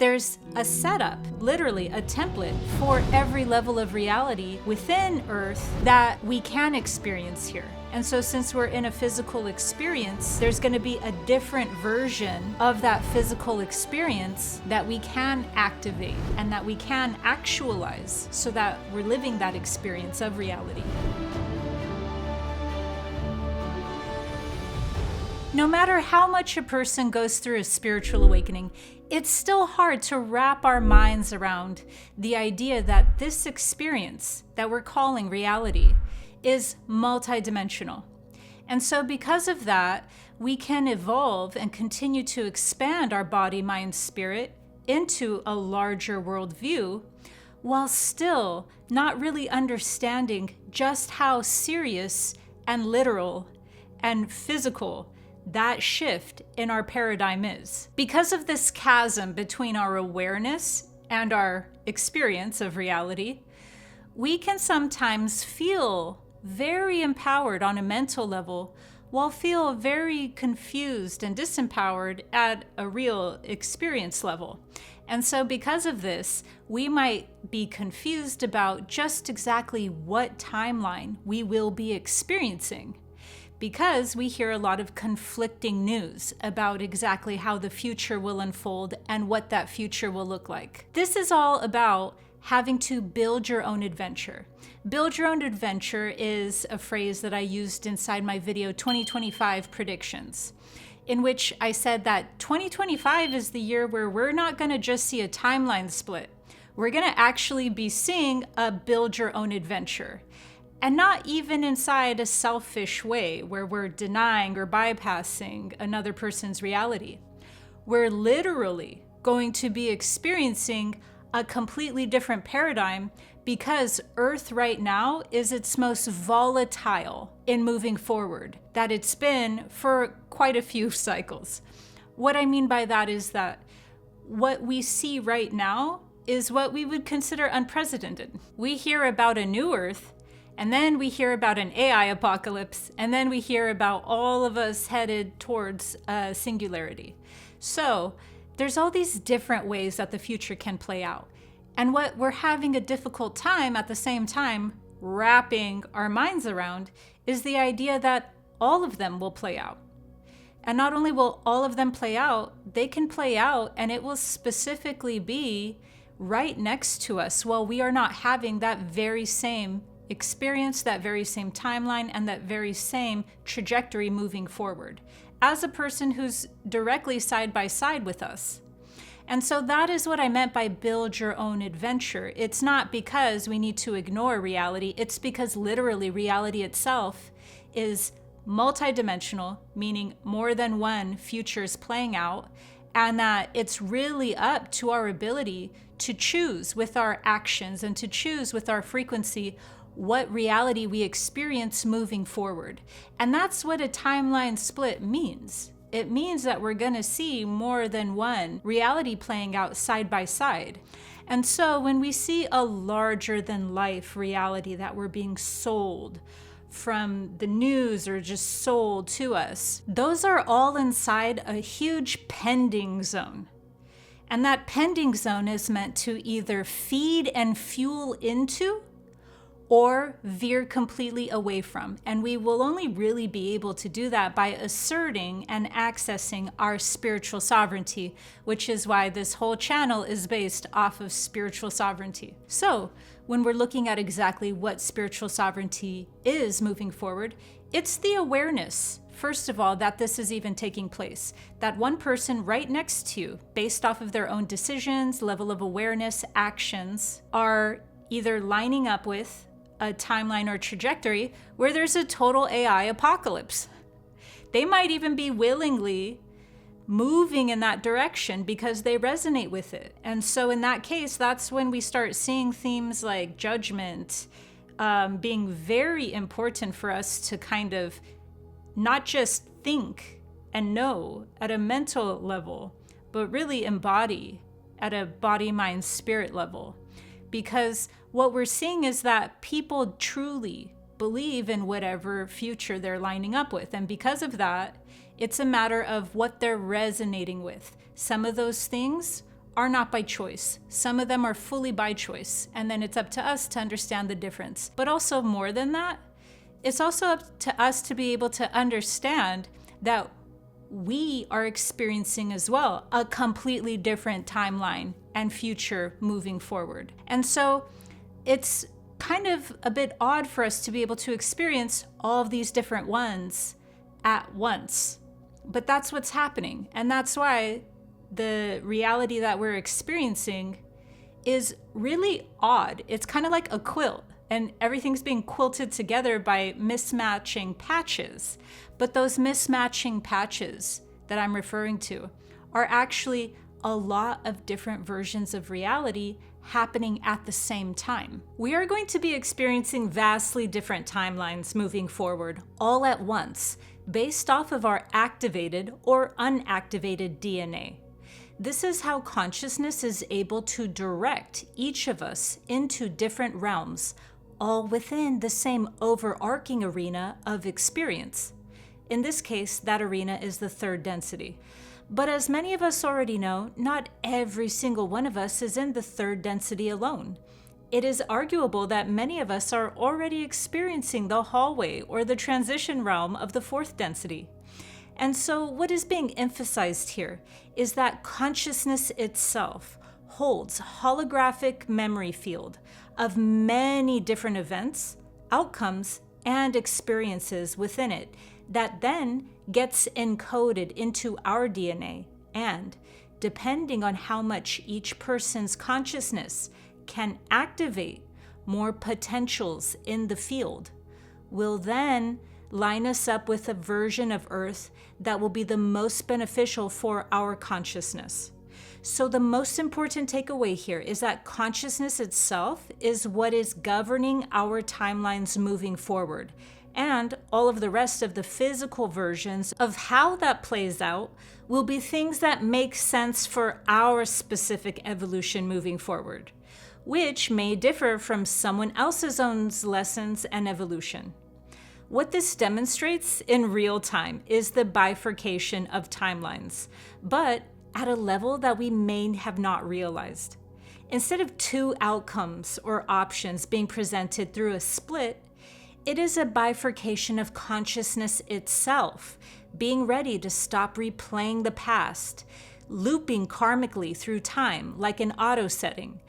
there's a setup, literally a template for every level of reality within Earth that we can experience here. And so since we're in a physical experience, there's going to be a different version of that physical experience that we can activate and that we can actualize so that we're living that experience of reality. No matter how much a person goes through a spiritual awakening, it's still hard to wrap our minds around the idea that this experience that we're calling reality is multidimensional. And so because of that, we can evolve and continue to expand our body, mind, spirit into a larger worldview while still not really understanding just how serious and literal and physical that shift in our paradigm is. Because of this chasm between our awareness and our experience of reality, we can sometimes feel very empowered on a mental level while feel very confused and disempowered at a real experience level. And so because of this, we might be confused about just exactly what timeline we will be experiencing, because we hear a lot of conflicting news about exactly how the future will unfold and what that future will look like. This is all about having to build your own adventure. Build your own adventure is a phrase that I used inside my video 2025 predictions, in which I said that 2025 is the year where we're not going to just see a timeline split. We're going to actually be seeing a build your own adventure. And not even inside a selfish way where we're denying or bypassing another person's reality. We're literally going to be experiencing a completely different paradigm because Earth right now is its most volatile in moving forward that it's been for quite a few cycles. What I mean by that is that what we see right now is what we would consider unprecedented. We hear about a new Earth, and then we hear about an AI apocalypse, and then we hear about all of us headed towards singularity. So there's all these different ways that the future can play out. And what we're having a difficult time at the same time wrapping our minds around is the idea that all of them will play out. And not only will all of them play out, they can play out and it will specifically be right next to us while we are not having that very same experience, that very same timeline, and that very same trajectory moving forward as a person who's directly side by side with us. And so that is what I meant by build your own adventure. It's not because we need to ignore reality. It's because literally reality itself is multidimensional, meaning more than one future is playing out, and that it's really up to our ability to choose with our actions and to choose with our frequency what reality we experience moving forward. And that's what a timeline split means. It means that we're going to see more than one reality playing out side by side. And so when we see a larger than life reality that we're being sold from the news or just sold to us, those are all inside a huge pending zone. And that pending zone is meant to either feed and fuel into or veer completely away from. And we will only really be able to do that by asserting and accessing our spiritual sovereignty, which is why this whole channel is based off of spiritual sovereignty. So when we're looking at exactly what spiritual sovereignty is moving forward, it's the awareness, first of all, that this is even taking place. That one person right next to you, based off of their own decisions, level of awareness, actions, are either lining up with a timeline or trajectory where there's a total AI apocalypse. They might even be willingly moving in that direction because they resonate with it. And so in that case, that's when we start seeing themes like judgment being very important for us to kind of not just think and know at a mental level, but really embody at a body, mind, spirit level. Because what we're seeing is that people truly believe in whatever future they're lining up with. And because of that, it's a matter of what they're resonating with. Some of those things are not by choice. Some of them are fully by choice, and then it's up to us to understand the difference. But also more than that, it's also up to us to be able to understand that we are experiencing as well a completely different timeline and future moving forward. And so it's kind of a bit odd for us to be able to experience all of these different ones at once. But that's what's happening. And that's why the reality that we're experiencing is really odd. It's kind of like a quilt, and everything's being quilted together by mismatching patches. But those mismatching patches that I'm referring to are actually a lot of different versions of reality happening at the same time. We are going to be experiencing vastly different timelines moving forward all at once, based off of our activated or unactivated DNA. This is how consciousness is able to direct each of us into different realms, all within the same overarching arena of experience. In this case, that arena is the third density. But as many of us already know, not every single one of us is in the third density alone. It is arguable that many of us are already experiencing the hallway or the transition realm of the fourth density. And so what is being emphasized here is that consciousness itself holds holographic memory field of many different events, outcomes, and experiences within it that then gets encoded into our DNA. And depending on how much each person's consciousness can activate more potentials in the field, will then line us up with a version of Earth that will be the most beneficial for our consciousness. So the most important takeaway here is that consciousness itself is what is governing our timelines moving forward. And all of the rest of the physical versions of how that plays out will be things that make sense for our specific evolution moving forward, which may differ from someone else's own lessons and evolution. What this demonstrates in real time is the bifurcation of timelines, but at a level that we may have not realized. Instead of two outcomes or options being presented through a split, it is a bifurcation of consciousness itself, being ready to stop replaying the past, looping karmically through time like an auto setting,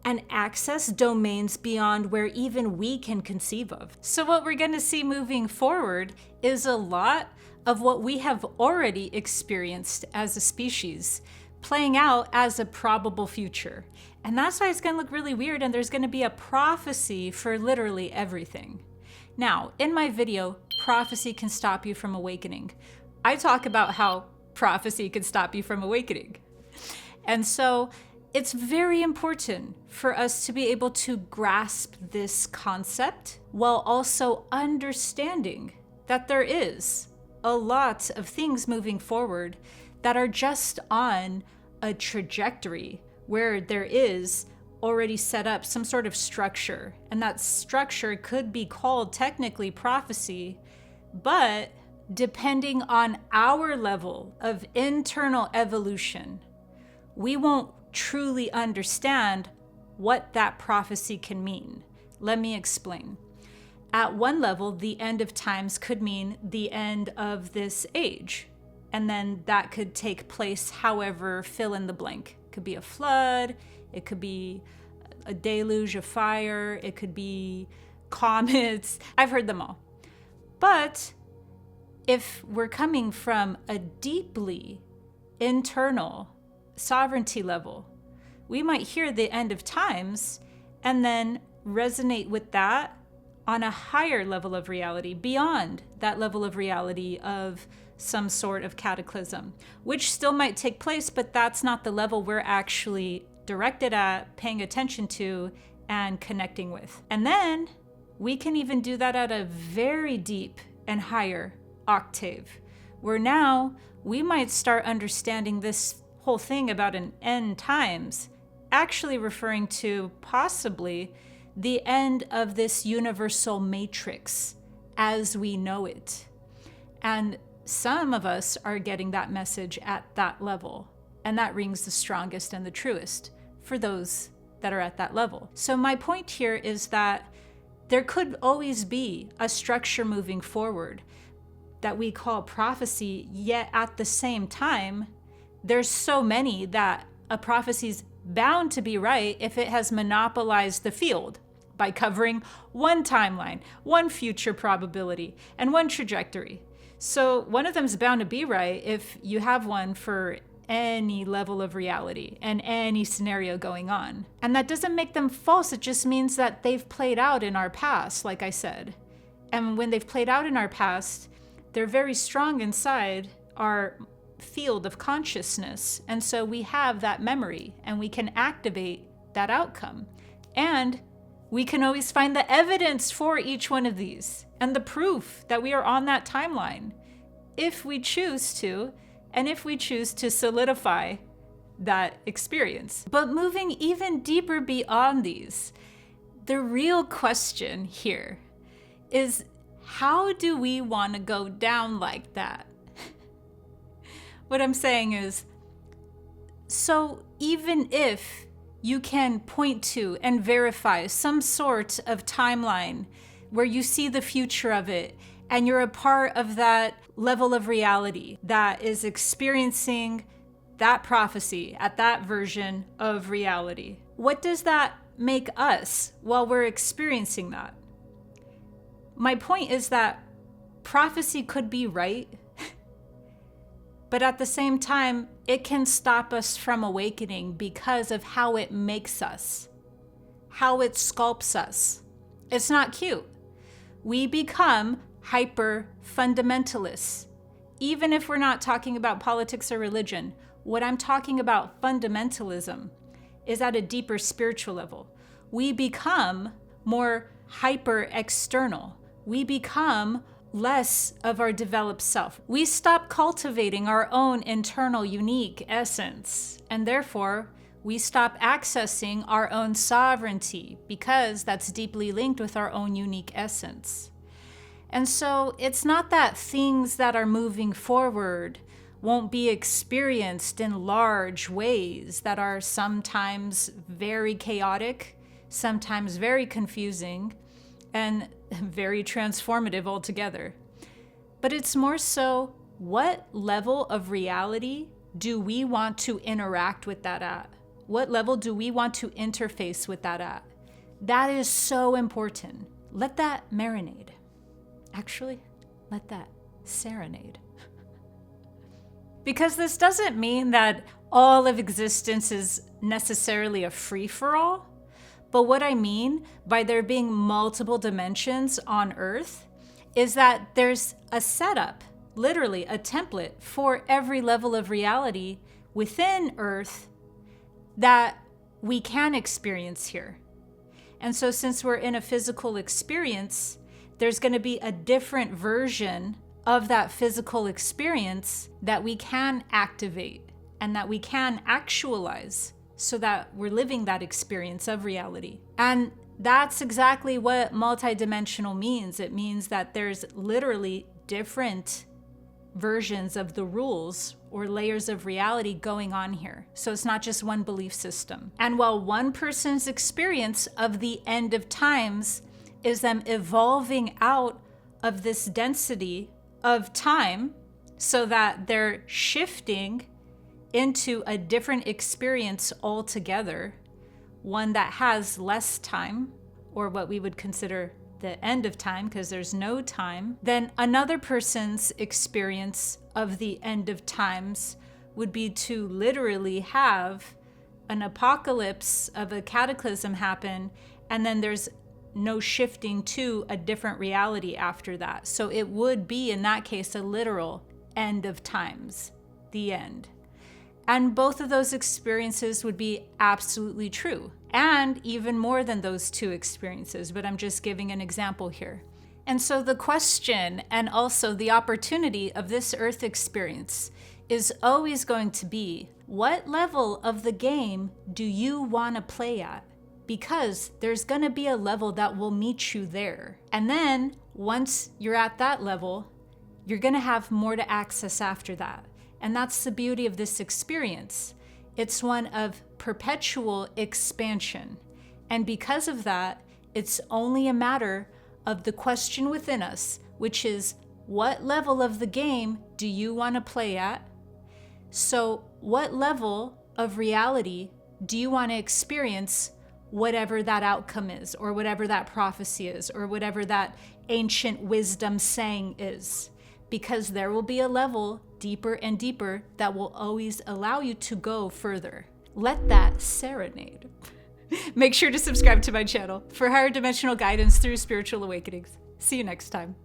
and access domains beyond where even we can conceive of. So what we're going to see moving forward is a lot of what we have already experienced as a species playing out as a probable future. And that's why it's going to look really weird, and there's going to be a prophecy for literally everything. Now, in my video, Prophecy Can Stop You From Awakening, I talk about how prophecy can stop you from awakening. And so it's very important for us to be able to grasp this concept while also understanding that there is a lot of things moving forward that are just on a trajectory where there is already set up some sort of structure. And that structure could be called technically prophecy, but depending on our level of internal evolution, we won't truly understand what that prophecy can mean. Let me explain. At one level, the end of times could mean the end of this age. And then that could take place however, fill in the blank. It could be a flood, it could be a deluge of fire, it could be comets. I've heard them all. But if we're coming from a deeply internal sovereignty level, we might hear the end of times and then resonate with that on a higher level of reality, beyond that level of reality of some sort of cataclysm, which still might take place, but that's not the level we're actually directed at, paying attention to, and connecting with. And then we can even do that at a very deep and higher octave, where now we might start understanding this whole thing about an end times actually referring to possibly the end of this universal matrix as we know it. And some of us are getting that message at that level. And that rings the strongest and the truest for those that are at that level. So my point here is that there could always be a structure moving forward that we call prophecy, yet at the same time, there's so many that a prophecy's bound to be right if it has monopolized the field by covering one timeline, one future probability, and one trajectory. So one of them is bound to be right if you have one for any level of reality and any scenario going on. And that doesn't make them false. It just means that they've played out in our past, like I said. And when they've played out in our past, they're very strong inside our field of consciousness. And so we have that memory and we can activate that outcome. And we can always find the evidence for each one of these and the proof that we are on that timeline if we choose to, and if we choose to solidify that experience. But moving even deeper beyond these, the real question here is, how do we want to go down like that? What I'm saying is, so even if you can point to and verify some sort of timeline where you see the future of it, and you're a part of that level of reality that is experiencing that prophecy at that version of reality, what does that make us while we're experiencing that? My point is that prophecy could be right, but at the same time, it can stop us from awakening because of how it makes us, how it sculpts us. It's not cute. We become hyper fundamentalists. Even if we're not talking about politics or religion, what I'm talking about, fundamentalism, is at a deeper spiritual level. We become more hyper external. We become less of our developed self. We stop cultivating our own internal unique essence, and therefore we stop accessing our own sovereignty because that's deeply linked with our own unique essence. And so it's not that things that are moving forward won't be experienced in large ways that are sometimes very chaotic, sometimes very confusing, and very transformative altogether. But it's more so, what level of reality do we want to interact with that at? What level do we want to interface with that at? That is so important. Let that marinate. Actually, let that serenade. Because this doesn't mean that all of existence is necessarily a free-for-all. But what I mean by there being multiple dimensions on Earth is that there's a setup, literally a template for every level of reality within Earth that we can experience here. And so since we're in a physical experience, there's going to be a different version of that physical experience that we can activate and that we can actualize so that we're living that experience of reality. And that's exactly what multidimensional means. It means that there's literally different versions of the rules or layers of reality going on here. So it's not just one belief system. And while one person's experience of the end of times is them evolving out of this density of time so that they're shifting into a different experience altogether, one that has less time, or what we would consider the end of time because there's no time, then another person's experience of the end of times would be to literally have an apocalypse of a cataclysm happen, and then there's no shifting to a different reality after that. So it would be, in that case, a literal end of times, the end. And both of those experiences would be absolutely true, and even more than those two experiences, but I'm just giving an example here. And so the question and also the opportunity of this Earth experience is always going to be, what level of the game do you want to play at? Because there's going to be a level that will meet you there. And then once you're at that level, you're going to have more to access after that. And that's the beauty of this experience. It's one of perpetual expansion. And because of that, it's only a matter of the question within us, which is, what level of the game do you want to play at? So what level of reality do you want to experience whatever that outcome is, or whatever that prophecy is, or whatever that ancient wisdom saying is? Because there will be a level deeper and deeper that will always allow you to go further. Let that serenade. Make sure to subscribe to my channel for higher dimensional guidance through spiritual awakenings. See you next time.